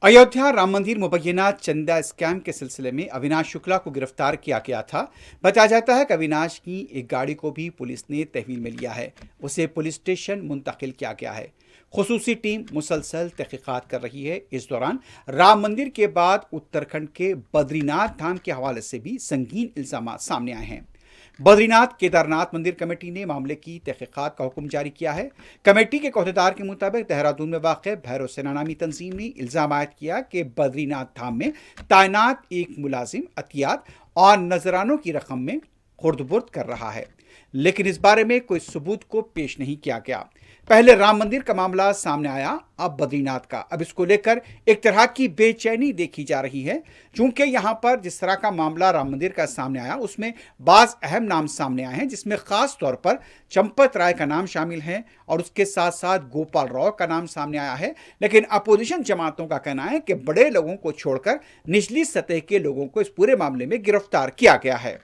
अयोध्या राम मंदिर मुबैना चंदा स्कैम के सिलसिले में अविनाश शुक्ला को गिरफ्तार किया गया था। बताया जाता है कि अविनाश की एक गाड़ी को भी पुलिस ने तहवील में लिया है। उसे पुलिस स्टेशन मुंतकिल किया गया है। खुसूसी टीम मुसलसल तहकीकात कर रही है। इस दौरान राम मंदिर के बाद उत्तराखंड के बद्रीनाथ धाम के हवाले से भी संगीन इल्जाम सामने आए हैं। बद्रीनाथ केदारनाथ मंदिर कमेटी ने मामले की तहकीकात का हुक्म जारी किया है। कमेटी के अहदेदार के मुताबिक देहरादून में वाक़ भैरव सेना नामी तंजीम ने इल्ज़ाम आयद किया कि बद्रीनाथ धाम में तैनात एक मुलाजिम अतियात और नजरानों की रकम में खुर्द-बुर्द कर रहा है, लेकिन इस बारे में कोई सबूत को पेश नहीं किया गया। पहले राम मंदिर का मामला सामने आया, अब बद्रीनाथ का। अब इसको लेकर एक तरह की बेचैनी देखी जा रही है, क्योंकि यहाँ पर जिस तरह का मामला राम मंदिर का सामने आया उसमें बाज़ अहम नाम सामने आए हैं, जिसमें ख़ास तौर पर चंपत राय का नाम शामिल है और उसके साथ साथ गोपाल राव का नाम सामने आया है। लेकिन अपोजिशन जमातों का कहना है कि बड़े लोगों को छोड़कर निचली सतह के लोगों को इस पूरे मामले में गिरफ्तार किया गया है।